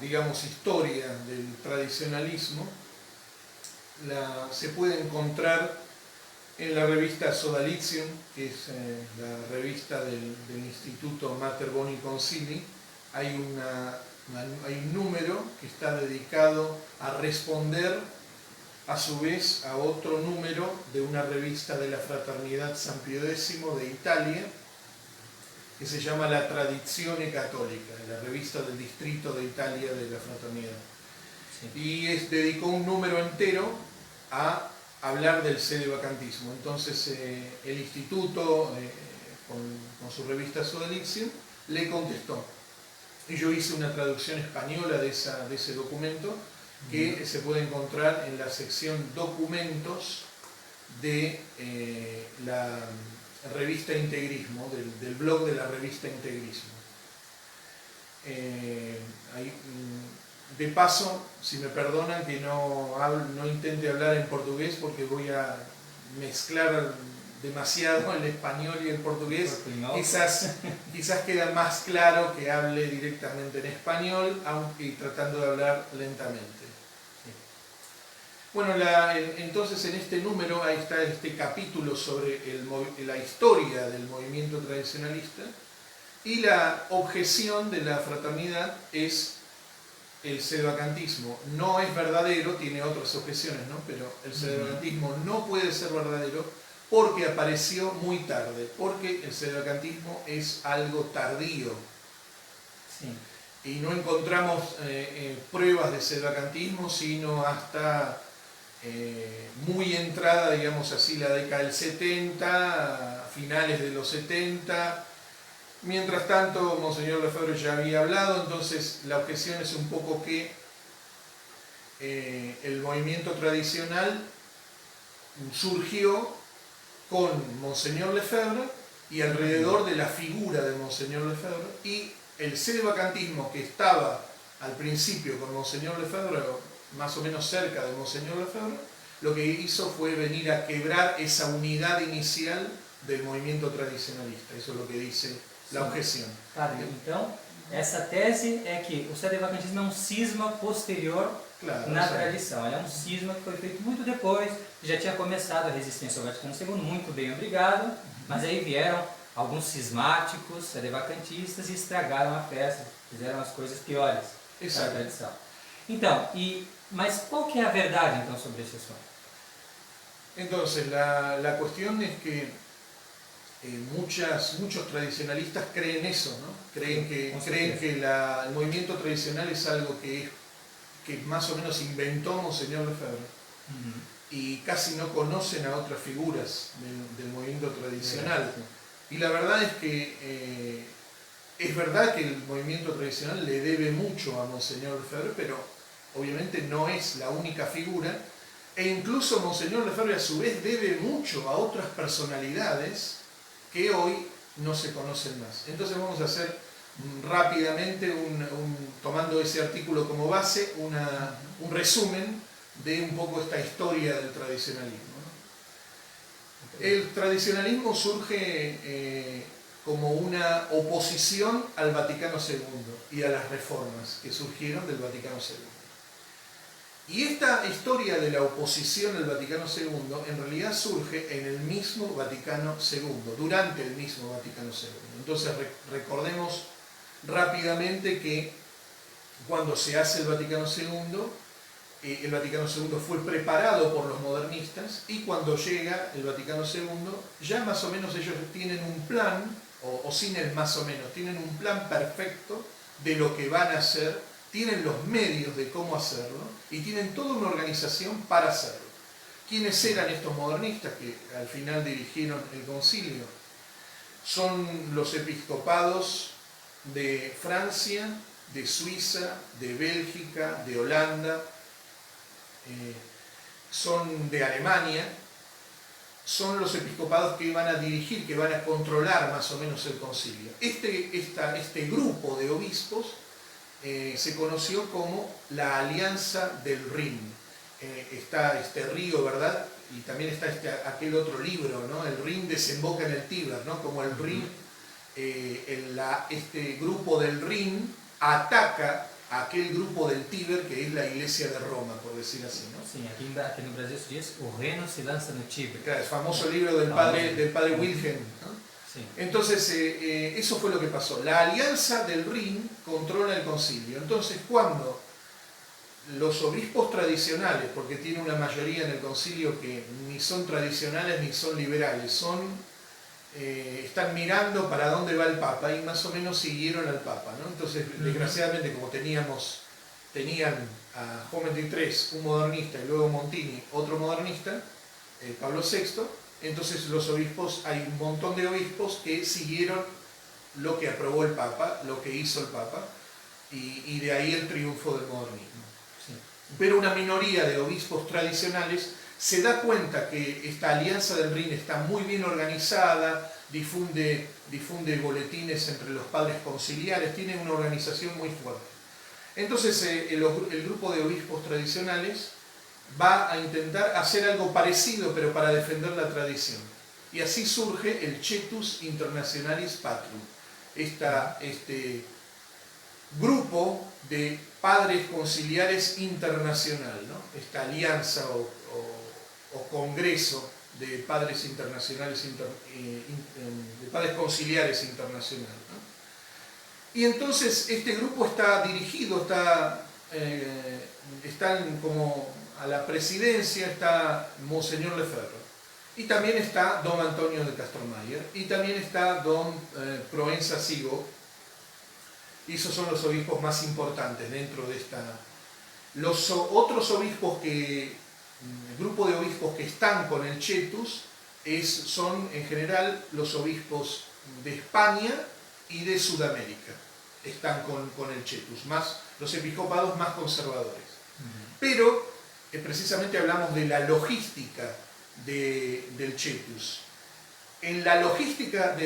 digamos, historia del tradicionalismo se puede encontrar en la revista Sodalizium, que es la revista del Instituto Mater Boni Concili. Hay un número que está dedicado a responder a su vez a otro número de una revista de la Fraternidad San Pio X de Italia, que se llama La Tradizione Cattolica, la revista del distrito de Italia de la Fraternidad. Sí. Y dedicó un número entero a hablar del sedevacantismo. Entonces el instituto, con su revista Sodalizium, le contestó. Y yo hice una traducción española de ese documento, que se puede encontrar en la sección Documentos de la revista Integrismo, del blog de la revista Integrismo. De paso, si me perdonan que no intente hablar en portugués, porque voy a mezclar demasiado el español y el portugués. Quizás queda más claro que hable directamente en español, aunque tratando de hablar lentamente. Bueno, entonces en este número ahí está este capítulo sobre la historia del movimiento tradicionalista, y la objeción de la fraternidad es el sedevacantismo no es verdadero. Tiene otras objeciones, ¿no? Pero el sedevacantismo no puede ser verdadero porque apareció muy tarde, porque el sedevacantismo es algo tardío. Sí. Y no encontramos pruebas de sedevacantismo sino hasta muy entrada, digamos así, la década del 70, finales de los 70. Mientras tanto, Monseñor Lefebvre ya había hablado, entonces la objeción es un poco que el movimiento tradicional surgió con Monseñor Lefebvre y alrededor de la figura de Monseñor Lefebvre, y el sedevacantismo que estaba al principio con Monseñor Lefebvre, más o menos cerca de Monseñor Lefebvre, lo que hizo fue venir a quebrar esa unidad inicial del movimiento tradicionalista. Eso es lo que dice la objeção. Padre, então, essa tese é que o sedevacantismo é um cisma posterior na tradição. É um cisma que foi feito muito depois, já tinha começado a resistência ao Vaticano II, muito bem obrigado, mas aí vieram alguns cismáticos, sedevacantistas, e estragaram a festa, fizeram as coisas piores da tradição. Então, mas qual que é a verdade então sobre esse assunto? Entonces, la cuestión es que muchos tradicionalistas creen eso, ¿no? Creen que el movimiento tradicional es algo que más o menos inventó Monseñor Lefebvre, y casi no conocen a otras figuras del movimiento tradicional. Y la verdad es que es verdad que el movimiento tradicional le debe mucho a Monseñor Lefebvre, pero obviamente no es la única figura, e incluso Monseñor Lefebvre a su vez debe mucho a otras personalidades que hoy no se conocen más. Entonces vamos a hacer rápidamente, tomando ese artículo como base, un resumen de un poco esta historia del tradicionalismo, ¿no? El tradicionalismo surge como una oposición al Vaticano II y a las reformas que surgieron del Vaticano II. Y esta historia de la oposición al Vaticano II en realidad surge en el mismo Vaticano II, durante el mismo Vaticano II. Entonces recordemos rápidamente que cuando se hace el Vaticano II fue preparado por los modernistas, y cuando llega el Vaticano II ya más o menos ellos tienen un plan, o sin el más o menos, tienen un plan perfecto de lo que van a hacer, tienen los medios de cómo hacerlo y tienen toda una organización para hacerlo. ¿Quiénes eran estos modernistas que al final dirigieron el concilio? Son los episcopados de Francia, de Suiza, de Bélgica, de Holanda, son de Alemania. Son los episcopados que van a dirigir, que van a controlar más o menos el concilio. Este grupo de obispos se conoció como la Alianza del Rin. Está este río, ¿verdad? Y también está aquel otro libro, ¿no? El Rin desemboca en el Tíber, ¿no? Como el Rin este grupo del Rin ataca a aquel grupo del Tíber, que es la iglesia de Roma, por decir así, ¿no? Sim, aqui no Brasil se diz o reino se lança no Tíber. Claro, el famoso libro del padre Wilhelm, ¿no? Sí. Entonces, eso fue lo que pasó. La alianza del Rin controla el concilio. Entonces, cuando los obispos tradicionales, porque tiene una mayoría en el concilio que ni son tradicionales ni son liberales, están mirando para dónde va el Papa y más o menos siguieron al Papa, ¿no? Entonces, desgraciadamente, como tenían a Juan XXIII, un modernista, y luego Montini, otro modernista, Pablo VI, entonces los obispos, hay un montón de obispos que siguieron lo que aprobó el Papa, lo que hizo el Papa, y de ahí el triunfo del modernismo. Sí. Pero una minoría de obispos tradicionales se da cuenta que esta alianza del Rin está muy bien organizada, difunde boletines entre los padres conciliares, tiene una organización muy fuerte. Entonces el grupo de obispos tradicionales va a intentar hacer algo parecido, pero para defender la tradición. Y así surge el Cetus Internationalis Patrum, este grupo de padres conciliares internacional, ¿no? Esta alianza o congreso de padres internacionales, de padres conciliares internacional, ¿no? Y entonces este grupo está dirigido, están como a la presidencia está Monseñor Lefebvre, y también está don Antonio de Castromayer, y también está don Proenza Sigo, y esos son los obispos más importantes dentro de esta. Los otros obispos el grupo de obispos que están con el Cetus son en general los obispos de España y de Sudamérica, están con el Cetus, más los episcopados más conservadores. Pero precisamente hablamos de la logística del Cetus. En la logística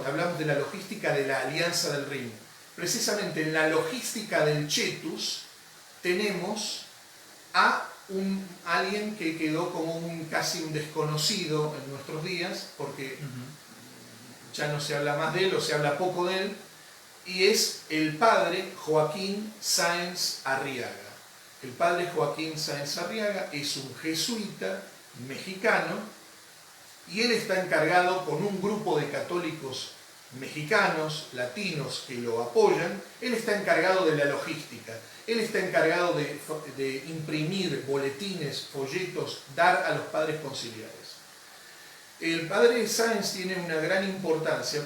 hablamos de la logística de la Alianza del Rin. Precisamente en la logística del Cetus tenemos a alguien que quedó como casi un desconocido en nuestros días, porque ya no se habla más de él o se habla poco de él, y es el padre Joaquín Sáenz Arriaga. El padre Joaquín Sáenz Arriaga es un jesuita mexicano, y él está encargado con un grupo de católicos mexicanos, latinos que lo apoyan, él está encargado de la logística, él está encargado de imprimir boletines, folletos, dar a los padres conciliares. El padre Sáenz tiene una gran importancia,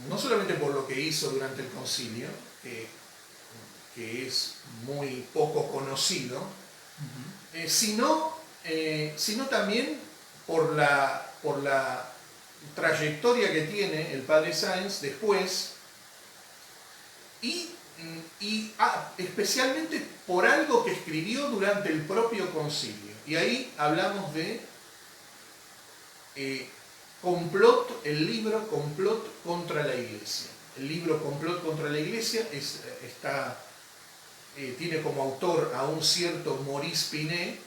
no solamente por lo que hizo durante el concilio, que es muy poco conocido, sino también por la trayectoria que tiene el padre Sáenz después y especialmente por algo que escribió durante el propio concilio. Y ahí hablamos de el libro Complot contra la Iglesia. El libro Complot contra la Iglesia tiene como autor a un cierto Maurice Pinet,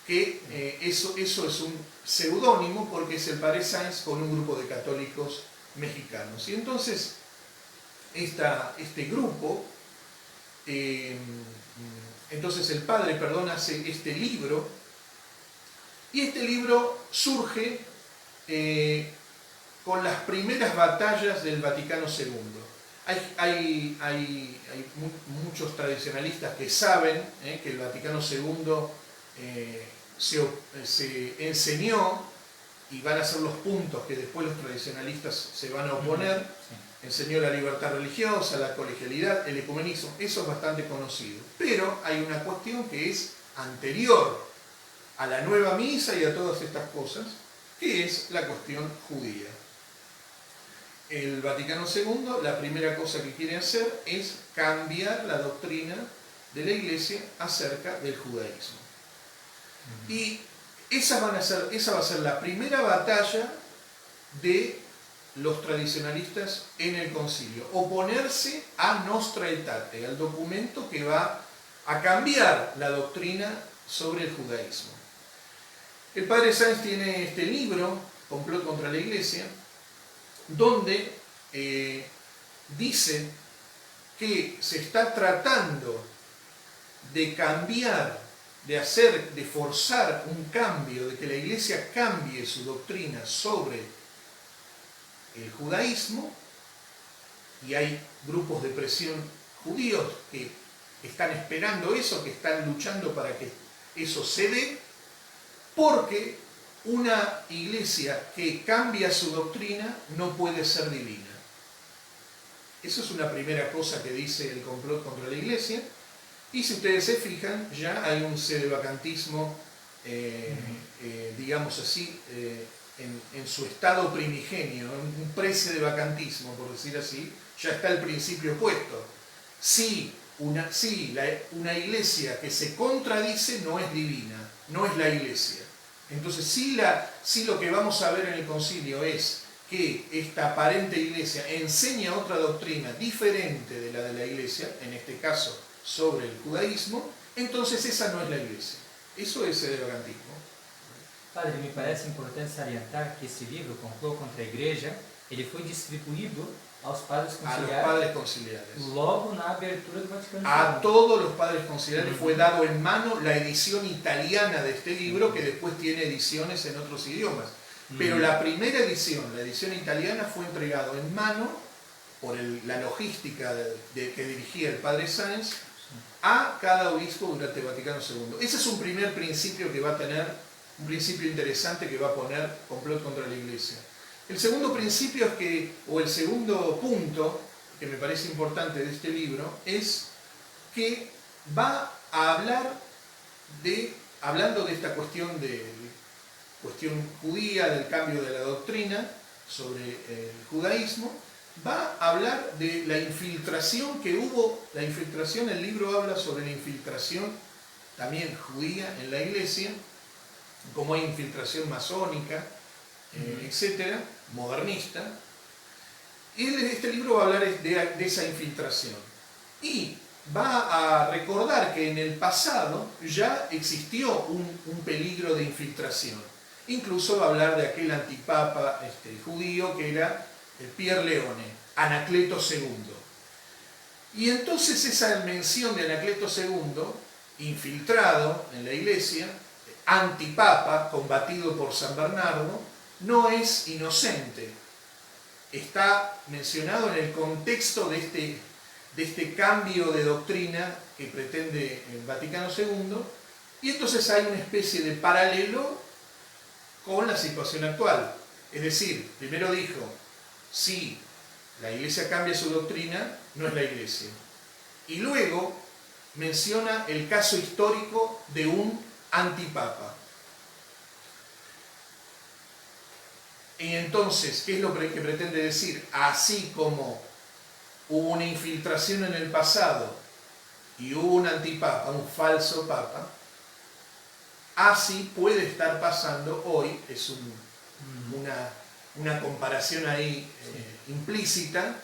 que eso es un seudónimo porque es el padre Sáenz con un grupo de católicos mexicanos. Y entonces este grupo, entonces el padre, hace este libro, y este libro surge con las primeras batallas del Vaticano II. Hay muchos tradicionalistas que saben que el Vaticano II se enseñó, y van a ser los puntos que después los tradicionalistas se van a oponer. Sí. Enseñó la libertad religiosa, la colegialidad, el ecumenismo, eso es bastante conocido. Pero hay una cuestión que es anterior a la nueva misa y a todas estas cosas, que es la cuestión judía. El Vaticano II, la primera cosa que quiere hacer es cambiar la doctrina de la Iglesia acerca del judaísmo. Y esa va a ser la primera batalla de los tradicionalistas en el concilio, oponerse a Nostra Aetate, al documento que va a cambiar la doctrina sobre el judaísmo. El padre Sáenz tiene este libro, Complot contra la Iglesia, donde dice que se está tratando de cambiar, de forzar un cambio, de que la Iglesia cambie su doctrina sobre el judaísmo, y hay grupos de presión judíos que están esperando eso, que están luchando para que eso se dé, porque una iglesia que cambia su doctrina no puede ser divina. Eso es una primera cosa que dice el complot contra la iglesia. Y si ustedes se fijan, ya hay un sedevacantismo, digamos así, en su estado primigenio, un pre-sedevacantismo, por decir así, ya está el principio puesto. Si una iglesia que se contradice no es divina, no es la iglesia. Entonces, si lo que vamos a ver en el concilio es que esta aparente iglesia enseña otra doctrina diferente de la iglesia, en este caso sobre el judaísmo, entonces esa no es la iglesia. Eso es sedevacantismo. Padre, me parece importante salientar que esse livro, Complô contra a Igreja, ele foi distribuído aos padres conciliares. A los padres conciliares. Logo na abertura do Vaticano II. A todos los padres conciliares fue dado en mano la edición italiana de este libro, que después tiene ediciones en otros idiomas. Pero la primera edición, la edición italiana, fue entregado en mano por la logística que dirigía el padre Sáenz a cada obispo durante el Vaticano II. Ese es un primer principio que va a tener, un principio interesante que va a poner Complot contra la Iglesia. El segundo principio es que, o el segundo punto que me parece importante de este libro, es que va a hablar hablando de esta cuestión judía, del cambio de la doctrina sobre el judaísmo, va a hablar de la infiltración que hubo, el libro habla sobre la infiltración también judía en la iglesia, como hay infiltración masónica, etcétera, modernista. Y este libro va a hablar de esa infiltración. Y va a recordar que en el pasado ya existió un peligro de infiltración. Incluso va a hablar de aquel antipapa judío que era Pierre Leone, Anacleto II. Y entonces esa mención de Anacleto II, infiltrado en la iglesia, antipapa, combatido por San Bernardo, no es inocente. Está mencionado en el contexto de este cambio de doctrina que pretende el Vaticano II, y entonces hay una especie de paralelo con la situación actual. Es decir, primero dijo, si la iglesia cambia su doctrina, no es la iglesia. Y luego menciona el caso histórico de un antipapa. Y entonces, ¿qué es lo que pretende decir? Así como hubo una infiltración en el pasado y hubo un antipapa, un falso papa, así puede estar pasando hoy. Es una comparación ahí implícita.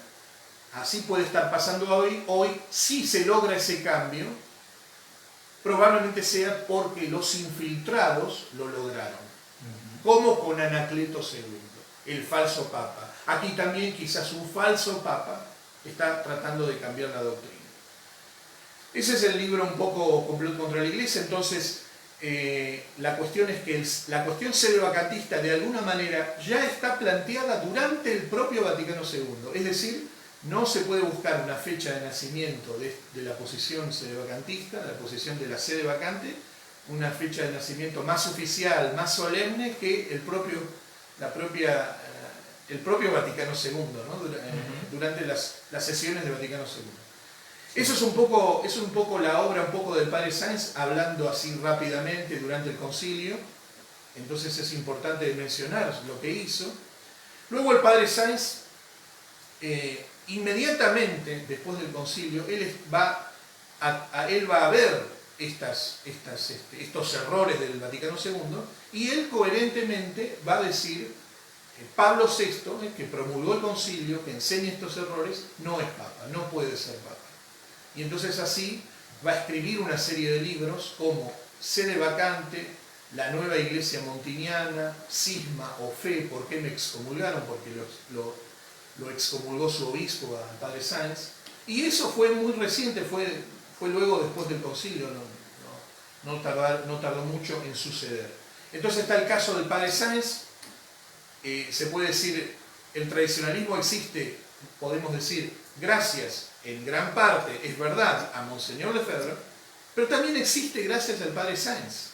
Así puede estar pasando hoy si se logra ese cambio, probablemente sea porque los infiltrados lo lograron. Como con Anacleto II, el falso papa. Aquí también quizás un falso papa está tratando de cambiar la doctrina. Ese es el libro un poco Complot contra la Iglesia. Entonces, la cuestión es que la cuestión sedevacantista de alguna manera ya está planteada durante el propio Vaticano II. Es decir, no se puede buscar una fecha de nacimiento de la posición sedevacantista, la posición de la sede vacante, una fecha de nacimiento más oficial, más solemne que el propio Vaticano II, ¿no? Durante las sesiones del Vaticano II. Eso es un poco la obra del padre Sáenz, hablando así rápidamente durante el concilio. Entonces es importante mencionar lo que hizo. Luego el padre Sáenz, inmediatamente después del concilio, él va a ver estos errores del Vaticano II, y él coherentemente va a decir que Pablo VI, que promulgó el concilio, que enseña estos errores, no es papa, no puede ser papa. Y entonces así va a escribir una serie de libros como Sede Vacante, La Nueva Iglesia Montiniana, Cisma o Fe, ¿por qué me excomulgaron? Porque lo excomulgó su obispo al padre Sáenz, y eso fue muy reciente, fue luego después del concilio, no tardó mucho en suceder. Entonces está el caso del padre Sáenz. Se puede decir, el tradicionalismo existe, podemos decir, gracias en gran parte, es verdad, a Monseñor Lefebvre, pero también existe gracias al padre Sáenz.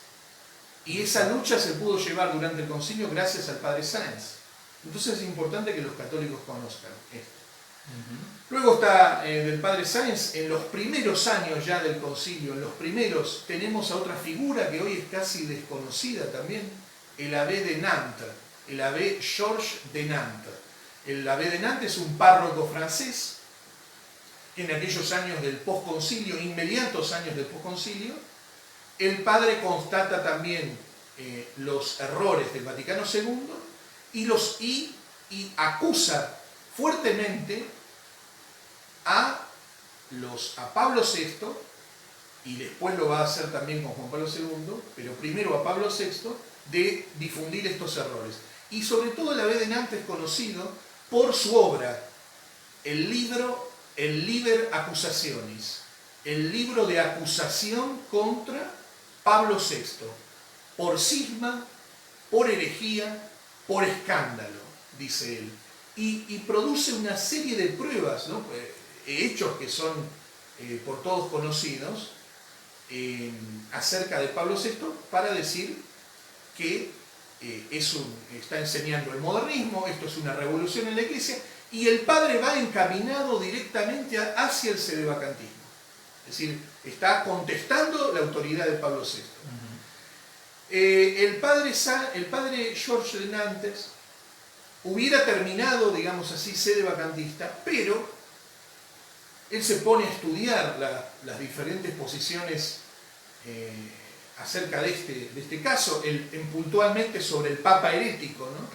Y esa lucha se pudo llevar durante el concilio gracias al padre Sáenz. Entonces es importante que los católicos conozcan esto. Luego está del padre Sáenz, en los primeros años ya del concilio, en los primeros, tenemos a otra figura que hoy es casi desconocida también, el abbé de Nantes, el abbé Georges de Nantes. El abbé de Nantes es un párroco francés que en aquellos años del posconcilio, inmediatos años del posconcilio, el padre constata también los errores del Vaticano II y acusa fuertemente a Pablo VI, y después lo va a hacer también con Juan Pablo II, pero primero a Pablo VI, de difundir estos errores. Y sobre todo el abbé de Nantes es conocido por su obra, el Liber Accusationis, el libro de acusación contra Pablo VI, por cisma, por herejía, por escándalo, dice él. Y produce una serie de pruebas, ¿no? Hechos que son por todos conocidos acerca de Pablo VI, para decir que está enseñando el modernismo, esto es una revolución en la Iglesia, y el padre va encaminado directamente hacia el sedevacantismo. Es decir, está contestando la autoridad de Pablo VI. El padre Georges de Nantes hubiera terminado, digamos así, sedevacantista, pero él se pone a estudiar las diferentes posiciones acerca de este caso, puntualmente sobre el Papa herético, ¿no?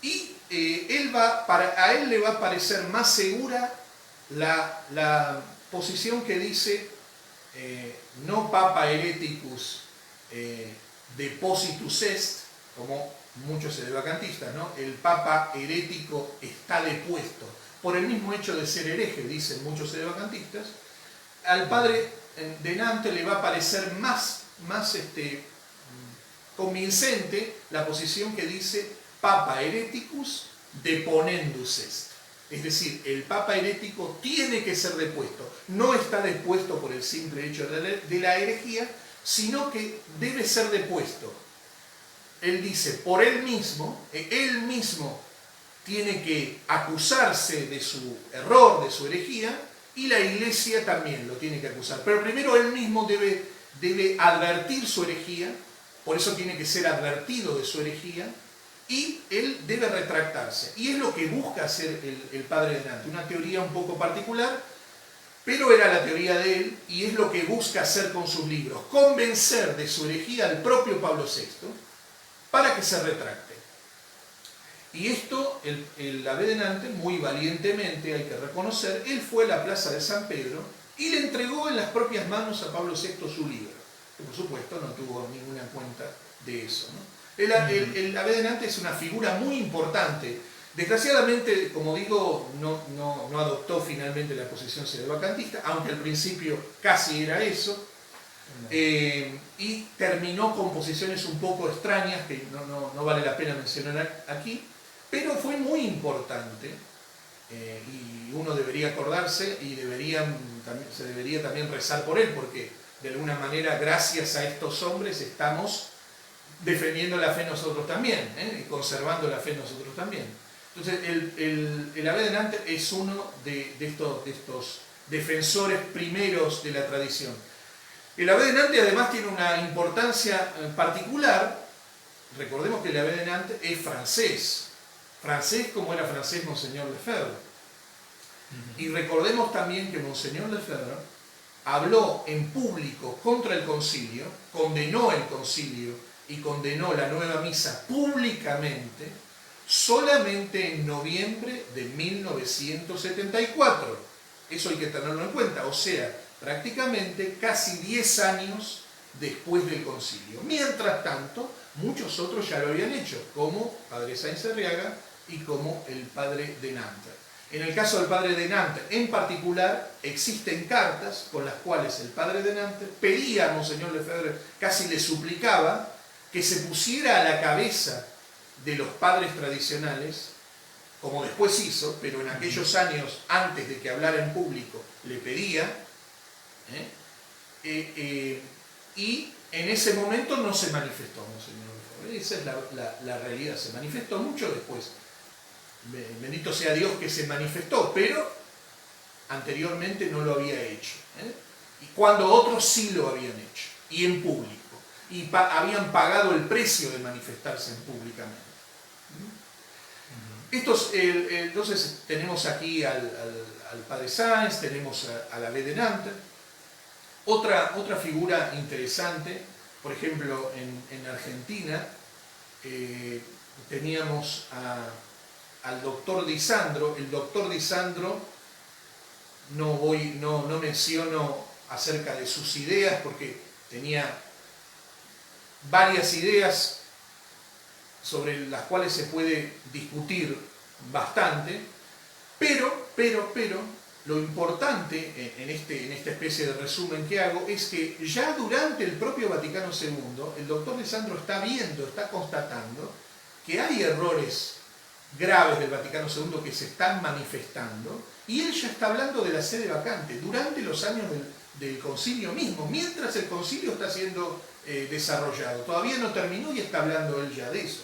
Y a él le va a parecer más segura la posición que dice no Papa hereticus depositus est, como muchos sedevacantistas, ¿no? El Papa herético está depuesto, por el mismo hecho de ser hereje, dicen muchos sedevacantistas. Al padre de Nantes le va a parecer más convincente la posición que dice Papa hereticus deponendus est. Es decir, el Papa herético tiene que ser depuesto. No está depuesto por el simple hecho de la herejía, sino que debe ser depuesto. Él dice, por él mismo tiene que acusarse de su error, de su herejía, y la Iglesia también lo tiene que acusar. Pero primero él mismo debe advertir su herejía, por eso tiene que ser advertido de su herejía, y él debe retractarse. Y es lo que busca hacer el padre de Nantes, una teoría un poco particular, pero era la teoría de él, y es lo que busca hacer con sus libros, convencer de su herejía al propio Pablo VI, para que se retracte. Y esto, el abbé de Nantes, muy valientemente, hay que reconocer, él fue a la plaza de San Pedro y le entregó en las propias manos a Pablo VI su libro, que por supuesto no tuvo ninguna cuenta de eso, ¿no? El abbé de Nantes es una figura muy importante. Desgraciadamente, como digo, no adoptó finalmente la posición sedevacantista, aunque al principio casi era eso, y terminó con posiciones un poco extrañas que no vale la pena mencionar aquí, pero fue muy importante, y uno debería acordarse y se debería también rezar por él, porque de alguna manera gracias a estos hombres estamos defendiendo la fe nosotros también, y conservando la fe nosotros también. Entonces el abbé de Nantes es uno de estos defensores primeros de la tradición. El abbé de Nantes además tiene una importancia particular. Recordemos que el abbé de Nantes es francés como era francés Monseñor Lefebvre. Y recordemos también que Monseñor Lefebvre habló en público contra el concilio, condenó el concilio y condenó la nueva misa públicamente solamente en noviembre de 1974. Eso hay que tenerlo en cuenta, o sea, prácticamente casi 10 años después del concilio. Mientras tanto, muchos otros ya lo habían hecho, como Padre Sáenz Arriaga y como el padre de Nantes. En el caso del padre de Nantes, en particular, existen cartas con las cuales el padre de Nantes pedía a Monseñor Lefebvre, casi le suplicaba, que se pusiera a la cabeza de los padres tradicionales, como después hizo, pero en aquellos años, antes de que hablara en público, le pedía, y en ese momento no se manifestó Monseñor Lefebvre. Esa es la realidad, se manifestó mucho después. Bendito sea Dios que se manifestó, pero anteriormente no lo había hecho. Y cuando otros sí lo habían hecho, y en público, y habían pagado el precio de manifestarse públicamente. Entonces tenemos aquí al padre Sáenz, tenemos a la B de Nantes. Otra figura interesante, por ejemplo, en Argentina, teníamos al doctor Di Sandro. El doctor Di Sandro, no menciono acerca de sus ideas, porque tenía varias ideas sobre las cuales se puede discutir bastante, pero lo importante en esta especie de resumen que hago es que ya durante el propio Vaticano II, el doctor Di Sandro está constatando que hay errores graves del Vaticano II que se están manifestando, y él ya está hablando de la sede vacante durante los años del concilio mismo, mientras el concilio está siendo desarrollado. Todavía no terminó y está hablando él ya de eso.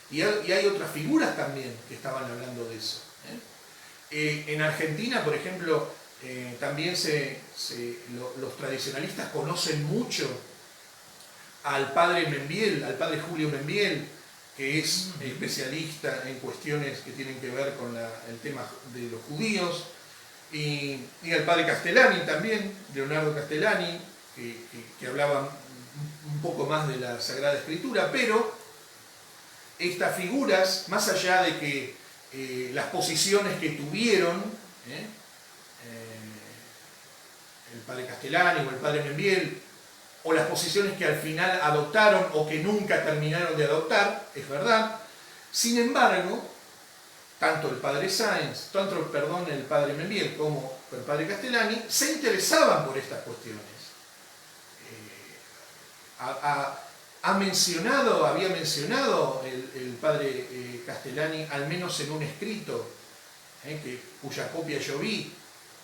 Y hay otras figuras también que estaban hablando de eso. En Argentina, por ejemplo, también los tradicionalistas conocen mucho al padre Membiel, al padre Julio Membiel, que es especialista en cuestiones que tienen que ver con el tema de los judíos, y al padre Castellani también, Leonardo Castellani, que hablaba un poco más de la Sagrada Escritura, pero estas figuras, más allá de que las posiciones que tuvieron el padre Castellani o el padre Membiel, o las posiciones que al final adoptaron o que nunca terminaron de adoptar, es verdad. Sin embargo, tanto el padre Sáenz, el padre Membiel como el padre Castellani se interesaban por estas cuestiones. Había mencionado el padre Castellani, al menos en un escrito, cuya copia yo vi,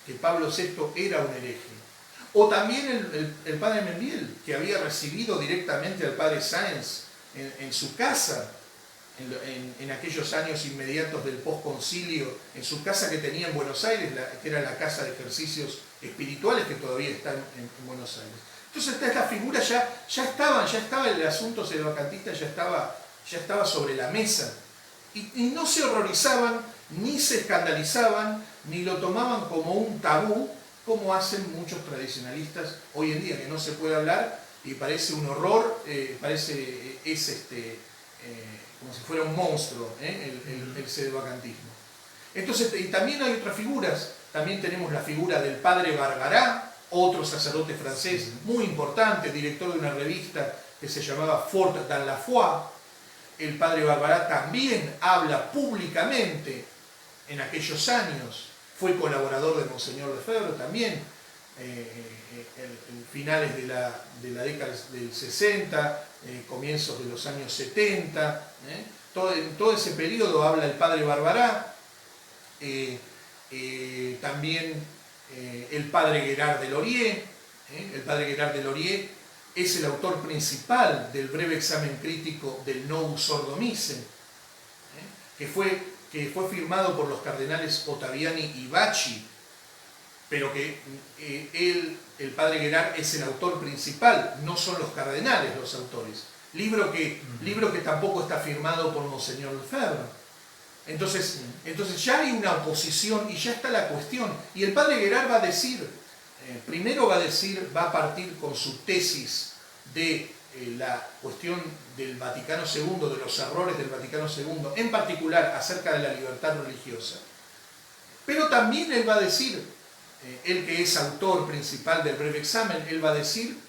que Pablo VI era un hereje. O también el padre Membiel, que había recibido directamente al padre Sáenz en su casa, en aquellos años inmediatos del posconcilio, en su casa que tenía en Buenos Aires, que era la casa de ejercicios espirituales, que todavía está en Buenos Aires. Entonces esta figura ya estaba el asunto sedevacantista, ya estaba sobre la mesa. Y no se horrorizaban, ni se escandalizaban, ni lo tomaban como un tabú, como hacen muchos tradicionalistas hoy en día, que no se puede hablar y parece un horror, como si fuera un monstruo, el sedevacantismo. Entonces, y también hay otras figuras. También tenemos la figura del padre Barbará, otro sacerdote francés muy importante, director de una revista que se llamaba Fort dans la foi. El padre Barbará también habla públicamente en aquellos años, fue colaborador de Monseñor Lefebvre también, en finales de la década del 60, comienzos de los años 70, todo ese periodo habla el padre Barbará. También el padre Guérard de Laurier. El padre Guérard de Laurier es el autor principal del breve examen crítico del Novus Ordo Missem, que fue firmado por los cardenales Ottaviani y Bacci, pero que el padre Guérard es el autor principal, no son los cardenales los autores. Libro que tampoco está firmado por Monseñor Lefebvre. Entonces ya hay una oposición y ya está la cuestión. Y el padre Guérard va a decir, primero va a partir con su tesis de la cuestión del Vaticano II, de los errores del Vaticano II, en particular acerca de la libertad religiosa. Pero también él va a decir, él que es autor principal del breve examen, él va a decir,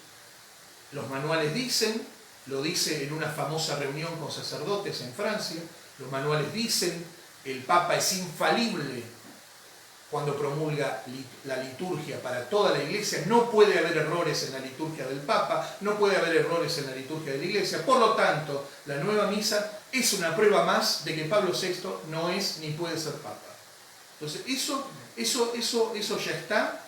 los manuales dicen, lo dice en una famosa reunión con sacerdotes en Francia, los manuales dicen el Papa es infalible cuando promulga la liturgia para toda la Iglesia. No puede haber errores en la liturgia del Papa, no puede haber errores en la liturgia de la Iglesia. Por lo tanto, la nueva misa es una prueba más de que Pablo VI no es ni puede ser Papa. Entonces, eso ya está.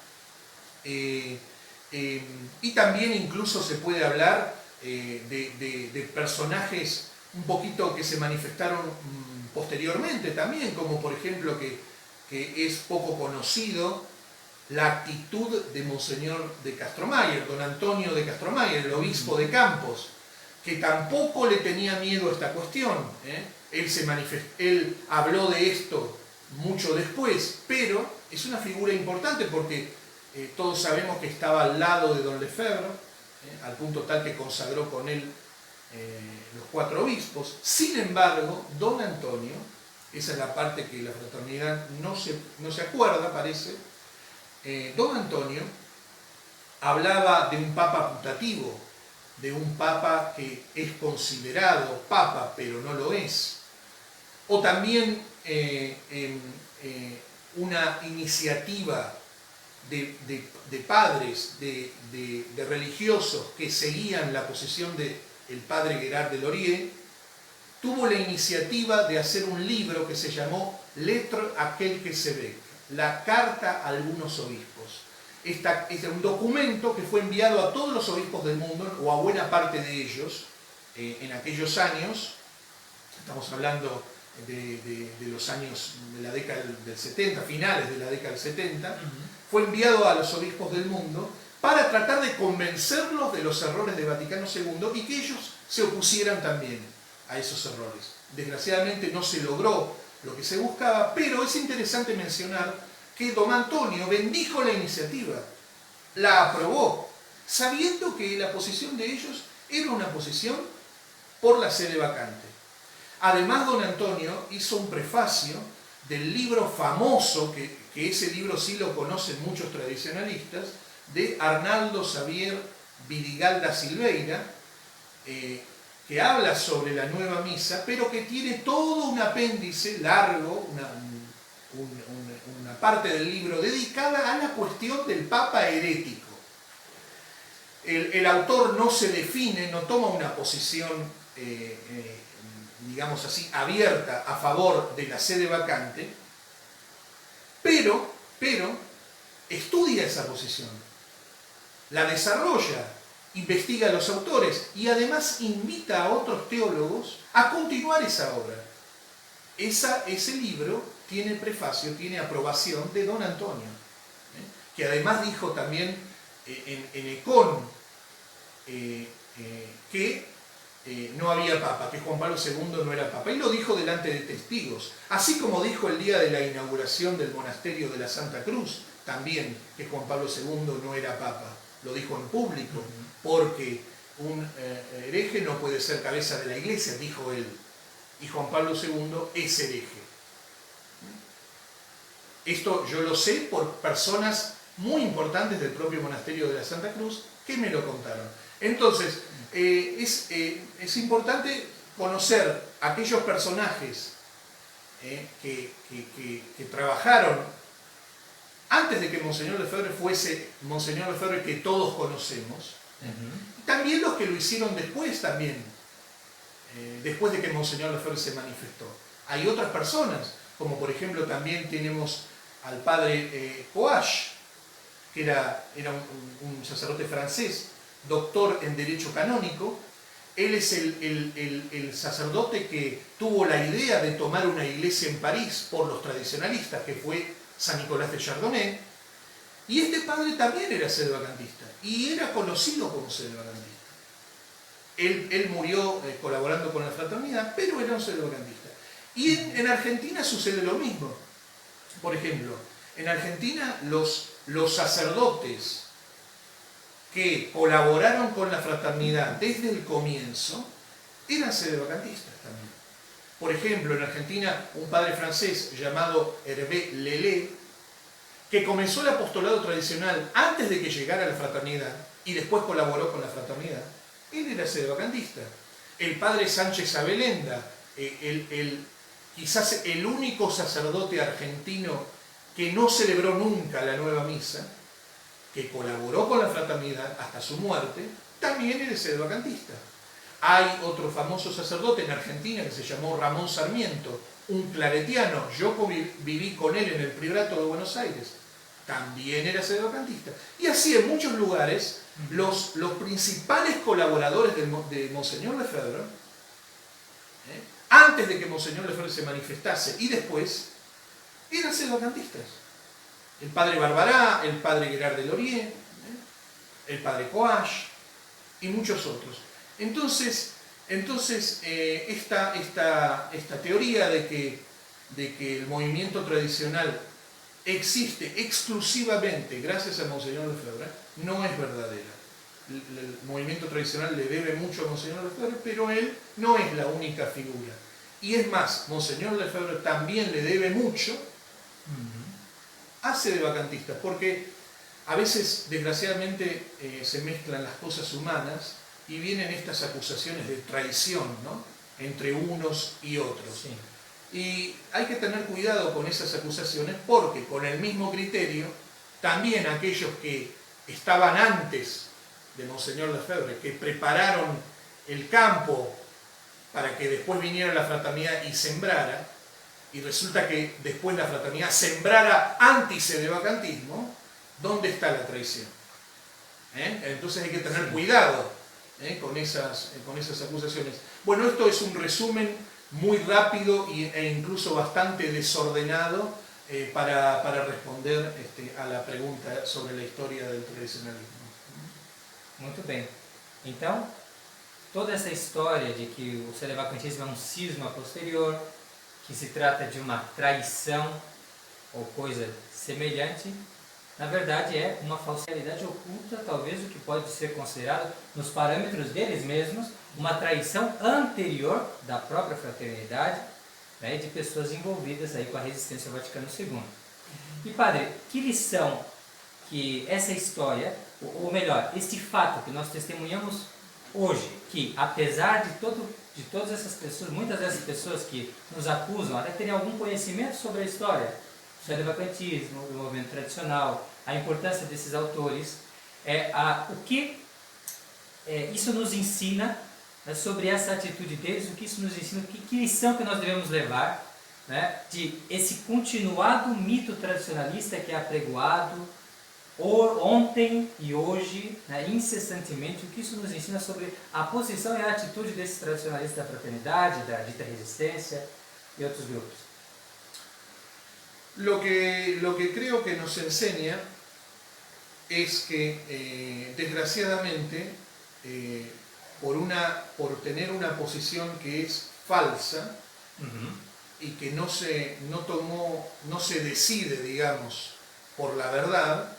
Y también incluso se puede hablar de personajes un poquito que se manifestaron posteriormente también, como por ejemplo que es poco conocido la actitud de Monseñor de Castromayer, don Antonio de Castromayer, el obispo de Campos, que tampoco le tenía miedo a esta cuestión. Él habló de esto mucho después, pero es una figura importante porque todos sabemos que estaba al lado de don Lefebvre, al punto tal que consagró con él los 4 obispos. Sin embargo, don Antonio, esa es la parte que la fraternidad no se acuerda, parece, don Antonio hablaba de un papa putativo, de un papa que es considerado papa pero no lo es, o también una iniciativa de padres, de religiosos que seguían la posición del padre Gerard de Laurier. Tuvo la iniciativa de hacer un libro que se llamó Lettre à quelques évêques, la carta a algunos obispos. Es un documento que fue enviado a todos los obispos del mundo, o a buena parte de ellos, en aquellos años. Estamos hablando de los años de la década del 70, finales de la década del 70. Fue enviado a los obispos del mundo para tratar de convencerlos de los errores de Vaticano II y que ellos se opusieran también a esos errores. Desgraciadamente no se logró lo que se buscaba, pero es interesante mencionar que don Antonio bendijo la iniciativa, la aprobó, sabiendo que la posición de ellos era una posición por la sede vacante. Además, don Antonio hizo un prefacio del libro famoso, que ese libro sí lo conocen muchos tradicionalistas, de Arnaldo Xavier Vidigal da Silveira, que habla sobre la nueva misa, pero que tiene todo un apéndice largo, una parte del libro dedicada a la cuestión del Papa herético. El autor no se define, no toma una posición, digamos así, abierta a favor de la sede vacante, pero estudia esa posición, la desarrolla, investiga a los autores y además invita a otros teólogos a continuar esa obra. Ese libro tiene prefacio, tiene aprobación de don Antonio, que además dijo también en Ecón que no había papa, que Juan Pablo II no era papa, y lo dijo delante de testigos, así como dijo el día de la inauguración del monasterio de la Santa Cruz, también que Juan Pablo II no era papa, lo dijo en público, porque un hereje no puede ser cabeza de la Iglesia, dijo él, y Juan Pablo II es hereje. Esto yo lo sé por personas muy importantes del propio monasterio de la Santa Cruz que me lo contaron. Entonces, es importante conocer aquellos personajes que trabajaron antes de que Monseñor Lefebvre fuese Monseñor Lefebvre que todos conocemos, también los que lo hicieron después también, después de que Monseñor Lefebvre se manifestó. Hay otras personas, como por ejemplo también tenemos al padre Coache, que era un sacerdote francés, doctor en Derecho Canónico. Él es el sacerdote que tuvo la idea de tomar una iglesia en París por los tradicionalistas, que fue San Nicolás de Chardonnay, y este padre también era sedevacantista, y era conocido como sedevacantista. Él murió colaborando con la fraternidad, pero era un sedevacantista. Y en Argentina sucede lo mismo. Por ejemplo, en Argentina los sacerdotes que colaboraron con la fraternidad desde el comienzo eran sedevacantistas también. Por ejemplo, en Argentina, un padre francés llamado Hervé Lelé, que comenzó el apostolado tradicional antes de que llegara a la fraternidad y después colaboró con la fraternidad, él era sedevacantista. El padre Sánchez Abelenda, quizás el único sacerdote argentino que no celebró nunca la nueva misa, que colaboró con la fraternidad hasta su muerte, también era sedevacantista. Hay otro famoso sacerdote en Argentina que se llamó Ramón Sarmiento, un claretiano, yo viví con él en el Priorato de Buenos Aires, también era sedevacantista. Y así en muchos lugares, los principales colaboradores de Monseñor Lefebvre, antes de que Monseñor Lefebvre se manifestase y después, eran sedevacantistas. El padre Barbará, el padre Gerard de Laurier, el padre Coache y muchos otros. Entonces esta teoría de que el movimiento tradicional existe exclusivamente gracias a Monseñor Lefebvre no es verdadera. El movimiento tradicional le debe mucho a Monseñor Lefebvre, pero él no es la única figura. Y es más, Monseñor Lefebvre también le debe mucho a sedevacantistas, porque a veces, desgraciadamente, se mezclan las cosas humanas y vienen estas acusaciones de traición, ¿no?, entre unos y otros. Sí. Y hay que tener cuidado con esas acusaciones porque, con el mismo criterio, también aquellos que estaban antes de Monseñor Lefebvre, que prepararon el campo para que después viniera la fraternidad y sembrara, y resulta que después la fraternidad sembrara antisedevacantismo, ¿dónde está la traición? Entonces hay que tener cuidado con esas acusaciones. Bueno, esto es un resumen muy rápido e incluso bastante desordenado para responder a la pregunta sobre la historia del tradicionalismo. Muito bem. Então, toda essa história de que o sedevacantismo é um cisma posterior, que se trata de uma traição ou coisa semelhante, na verdade é uma falsidade oculta, talvez o que pode ser considerado, nos parâmetros deles mesmos, uma traição anterior da própria fraternidade, né, de pessoas envolvidas aí com a resistência ao Vaticano II. E padre, que lição que essa história, ou melhor, este fato que nós testemunhamos hoje, que apesar de todas essas pessoas, muitas dessas pessoas que nos acusam, até terem algum conhecimento sobre a história, o sedevacantismo, o movimento tradicional, a importância desses autores, o que isso nos ensina, né, sobre essa atitude deles, o que isso nos ensina, que lição que nós devemos levar, né, de esse continuado mito tradicionalista que é apregoado ontem e hoje, né, incessantemente, o que isso nos ensina sobre a posição e a atitude desses tradicionalistas da fraternidade, da dita resistência e outros grupos. Lo que creo que nos enseña es que, desgraciadamente, por tener una posición que es falsa y que no se decide, digamos, por la verdad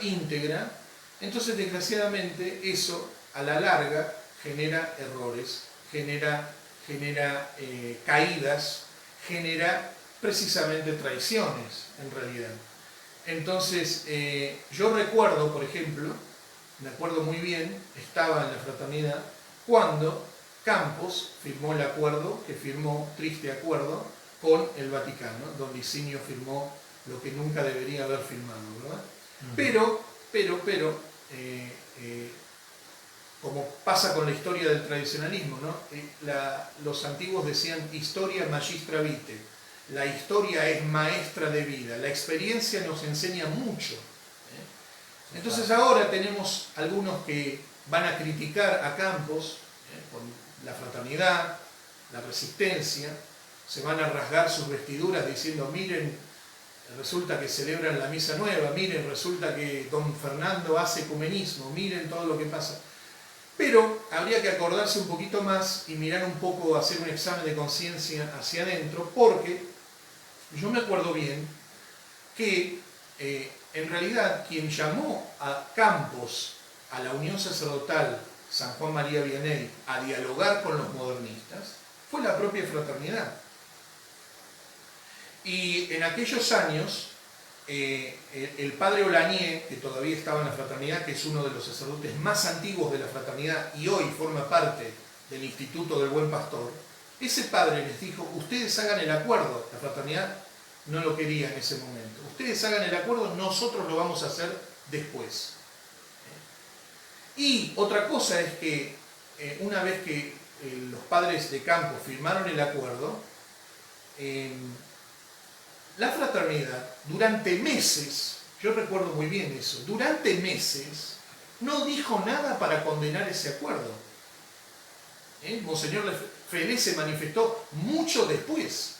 íntegra, entonces desgraciadamente eso a la larga genera errores, genera caídas, genera precisamente traiciones en realidad. Entonces yo recuerdo, por ejemplo, me acuerdo muy bien, estaba en la fraternidad cuando Campos firmó el acuerdo, que firmó triste acuerdo con el Vaticano, don Licinio firmó lo que nunca debería haber firmado, ¿verdad? Pero, como pasa con la historia del tradicionalismo, ¿no? Los antiguos decían historia magistra vitae, la historia es maestra de vida, la experiencia nos enseña mucho. Entonces ahora tenemos algunos que van a criticar a Campos por la fraternidad, la resistencia, se van a rasgar sus vestiduras diciendo, miren, resulta que celebran la misa nueva, miren, resulta que don Fernando hace ecumenismo, miren todo lo que pasa. Pero habría que acordarse un poquito más y mirar un poco, hacer un examen de conciencia hacia adentro, porque yo me acuerdo bien que en realidad quien llamó a Campos a la Unión Sacerdotal San Juan María Vianney a dialogar con los modernistas fue la propia fraternidad. Y en aquellos años, el padre Olanier, que todavía estaba en la fraternidad, que es uno de los sacerdotes más antiguos de la fraternidad y hoy forma parte del Instituto del Buen Pastor, ese padre les dijo, ustedes hagan el acuerdo. La fraternidad no lo quería en ese momento. Ustedes hagan el acuerdo, nosotros lo vamos a hacer después. Y otra cosa es que una vez que los padres de campo firmaron el acuerdo, la fraternidad durante meses, yo recuerdo muy bien eso, durante meses no dijo nada para condenar ese acuerdo. Monseñor Felé se manifestó mucho después.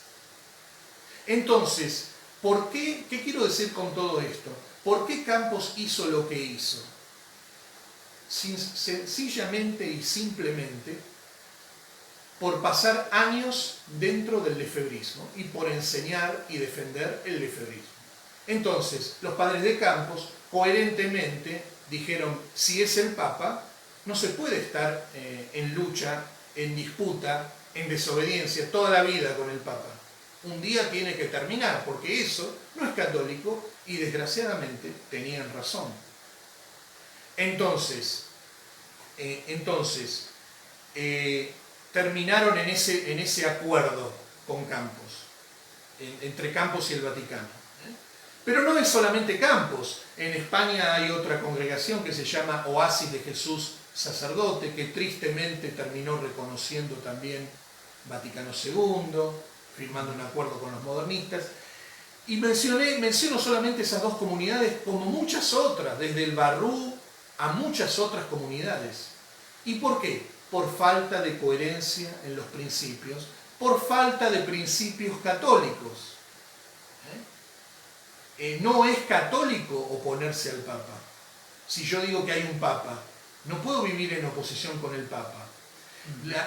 Entonces, ¿por qué? ¿Qué quiero decir con todo esto? ¿Por qué Campos hizo lo que hizo? Sencillamente y simplemente por pasar años dentro del lefebrismo y por enseñar y defender el lefebrismo. Entonces, los padres de Campos coherentemente dijeron, si es el Papa, no se puede estar en lucha, en disputa, en desobediencia toda la vida con el Papa. Un día tiene que terminar, porque eso no es católico y desgraciadamente tenían razón. Entonces terminaron en ese acuerdo con Campos, entre Campos y el Vaticano. Pero no es solamente Campos. En España hay otra congregación que se llama Oasis de Jesús Sacerdote, que tristemente terminó reconociendo también Vaticano II, firmando un acuerdo con los modernistas. Y menciono solamente esas dos comunidades, como muchas otras, desde el Barrú a muchas otras comunidades. ¿Y por qué? Por falta de coherencia en los principios, por falta de principios católicos. No es católico oponerse al Papa. Si yo digo que hay un Papa, no puedo vivir en oposición con el Papa.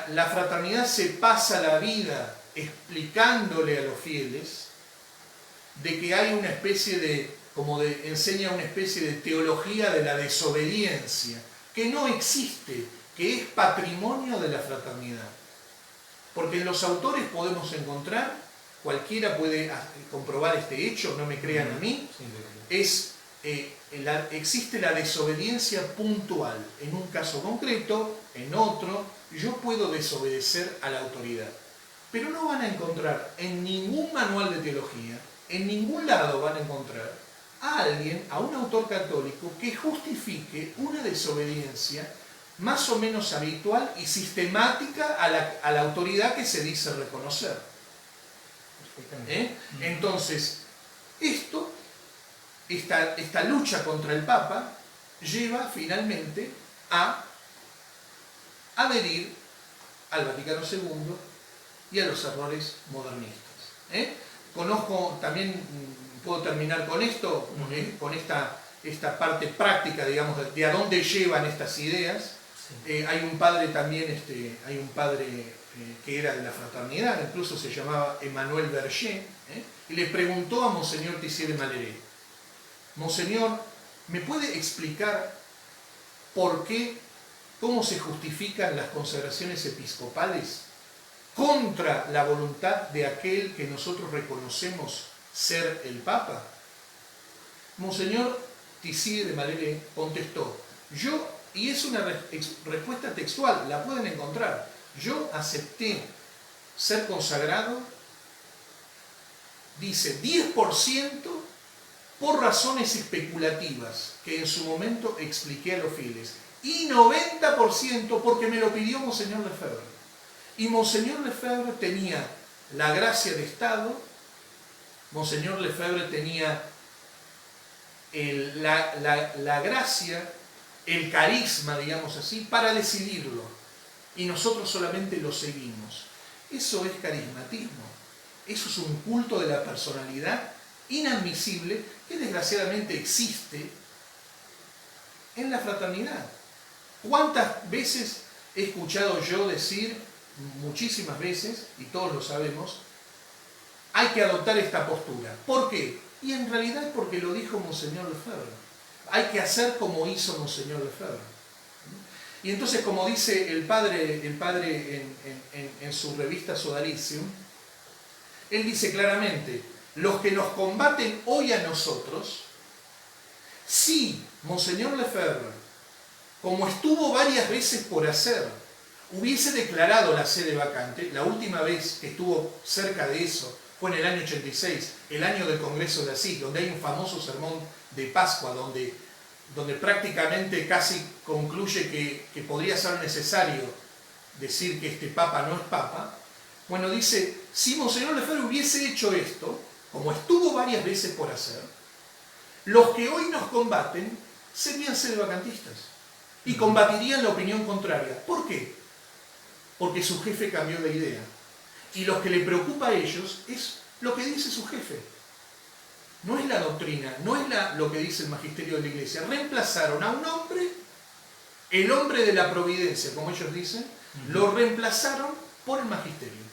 La fraternidad se pasa la vida explicándole a los fieles de que hay una especie de, enseña una especie de teología de la desobediencia, que no existe, que es patrimonio de la fraternidad. Porque en los autores podemos encontrar, cualquiera puede comprobar este hecho, no me crean a mí, existe la desobediencia puntual. En un caso concreto, en otro, yo puedo desobedecer a la autoridad. Pero no van a encontrar en ningún manual de teología, en ningún lado van a encontrar a alguien, a un autor católico, que justifique una desobediencia más o menos habitual y sistemática a la autoridad que se dice reconocer. Entonces, esta lucha contra el Papa lleva finalmente a adherir al Vaticano II y a los errores modernistas. Conozco, también puedo terminar con esto, con esta parte práctica, digamos, de a dónde llevan estas ideas. Hay un padre también, que era de la fraternidad, incluso se llamaba Emmanuel Berger, y le preguntó a Monseñor Tissier de Malherbe: Monseñor, ¿me puede explicar por qué, cómo se justifican las consagraciones episcopales contra la voluntad de aquel que nosotros reconocemos ser el Papa? Monseñor Tissier de Malherbe contestó, y es una respuesta textual, la pueden encontrar, yo acepté ser consagrado, dice, 10% por razones especulativas que en su momento expliqué a los fieles, y 90% porque me lo pidió Monseñor Lefebvre. Y Monseñor Lefebvre tenía la gracia de Estado, Monseñor Lefebvre tenía la gracia, el carisma, digamos así, para decidirlo. Y nosotros solamente lo seguimos. Eso es carismatismo. Eso es un culto de la personalidad inadmisible que desgraciadamente existe en la fraternidad. ¿Cuántas veces he escuchado yo decir, muchísimas veces, y todos lo sabemos, hay que adoptar esta postura? ¿Por qué? Y en realidad es porque lo dijo Monseñor Lefebvre. Hay que hacer como hizo Monseñor Lefebvre. Y entonces, como dice el padre en su revista Sodalicium, él dice claramente, los que nos combaten hoy a nosotros, si Monseñor Lefebvre, como estuvo varias veces por hacer, hubiese declarado la sede vacante. La última vez que estuvo cerca de eso fue en el año 86, el año del Congreso de Asís, donde hay un famoso sermón de Pascua, donde prácticamente casi concluye que podría ser necesario decir que este Papa no es Papa. Bueno, dice, si Monseñor Lefebvre hubiese hecho esto, como estuvo varias veces por hacer, los que hoy nos combaten serían sedevacantistas y combatirían la opinión contraria. ¿Por qué? Porque su jefe cambió de idea. Y lo que le preocupa a ellos es lo que dice su jefe. No es la doctrina, no es lo que dice el magisterio de la Iglesia. Reemplazaron a un hombre, el hombre de la providencia, como ellos dicen, lo reemplazaron por el magisterio.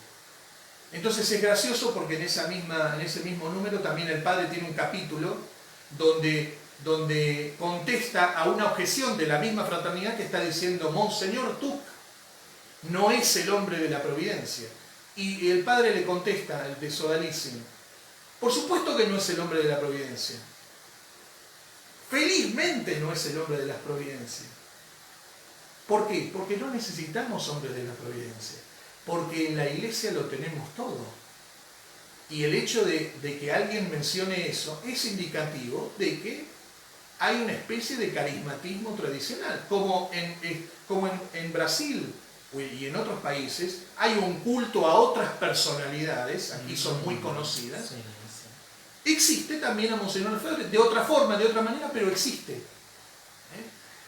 Entonces es gracioso porque en ese mismo número también el padre tiene un capítulo donde contesta a una objeción de la misma fraternidad que está diciendo Monseñor Tuc no es el hombre de la providencia. Y el padre le contesta, el de Sodalísimo, por supuesto que no es el hombre de la providencia. Felizmente no es el hombre de la providencia. ¿Por qué? Porque no necesitamos hombres de la providencia. Porque en la Iglesia lo tenemos todo. Y el hecho de que alguien mencione eso es indicativo de que hay una especie de carismatismo tradicional. Como en Brasil y en otros países hay un culto a otras personalidades, aquí son muy conocidas. Existe también a Monseñor Lefebvre, de otra forma, de otra manera, pero existe.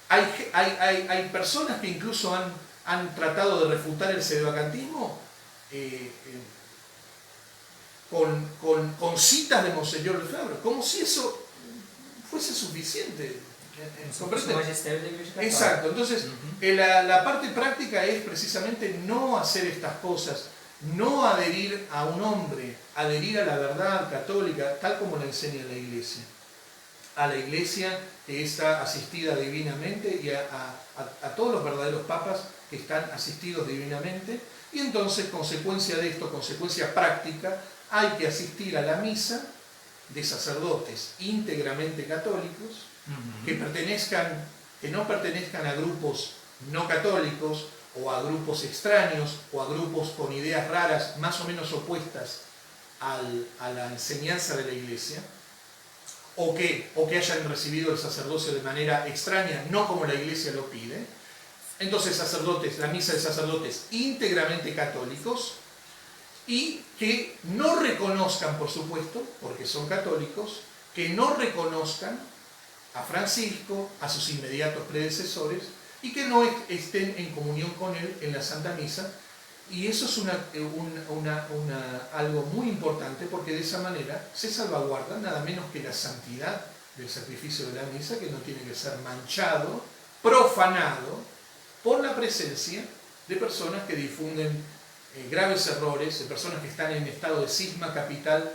Hay personas que incluso han tratado de refutar el sedevacantismo con citas de Monseñor Lefebvre, como si eso fuese suficiente. Exacto, entonces la parte práctica es precisamente no hacer estas cosas, no adherir a un hombre, adherir a la verdad católica tal como la enseña la Iglesia. A la Iglesia que está asistida divinamente y a todos los verdaderos papas que están asistidos divinamente. Y entonces, consecuencia de esto, consecuencia práctica, hay que asistir a la misa de sacerdotes íntegramente católicos que no pertenezcan a grupos no católicos o a grupos extraños o a grupos con ideas raras más o menos opuestas a la enseñanza de la Iglesia, o que hayan recibido el sacerdocio de manera extraña, no como la Iglesia lo pide. Entonces sacerdotes, la misa de sacerdotes íntegramente católicos y que no reconozcan, por supuesto, porque son católicos, que no reconozcan a Francisco, a sus inmediatos predecesores, y que no estén en comunión con él en la Santa Misa. Y eso es algo muy importante, porque de esa manera se salvaguarda nada menos que la santidad del sacrificio de la misa, que no tiene que ser manchado, profanado por la presencia de personas que difunden graves errores, de personas que están en estado de cisma capital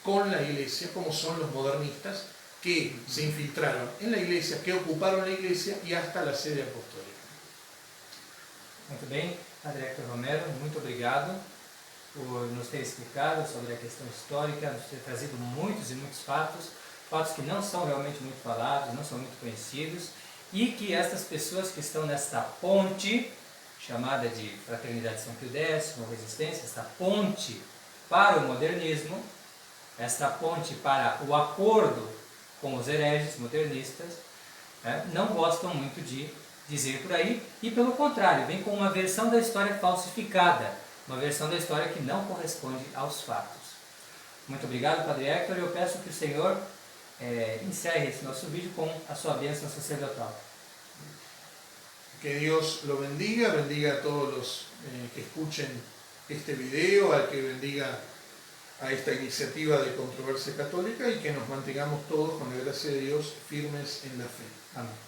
con la Iglesia, como son los modernistas, que se infiltraron en la Iglesia, que ocuparon la Iglesia y hasta la sede apostólica. Muito bem, Padre Héctor Romero, muito obrigado por nos ter explicado sobre a questão histórica, nos ter trazido muitos e muitos fatos que não são realmente muito falados, não são muito conhecidos, e que estas pessoas que estão nesta ponte, chamada de Fraternidade São Pio X, ou Resistência, esta ponte para o modernismo, esta ponte para o acordo com os hereges modernistas, não gostam muito de dizer por aí, e pelo contrário, vem com uma versão da história falsificada, uma versão da história que não corresponde aos fatos. Muito obrigado, Padre Héctor, e eu peço que o Senhor encerre esse nosso vídeo com a sua bênção sacerdotal. Que Dios lo bendiga, bendiga a todos los que escuchen este video, al que bendiga a esta iniciativa de Controversia Católica, y que nos mantengamos todos, con la gracia de Dios, firmes en la fe. Amén.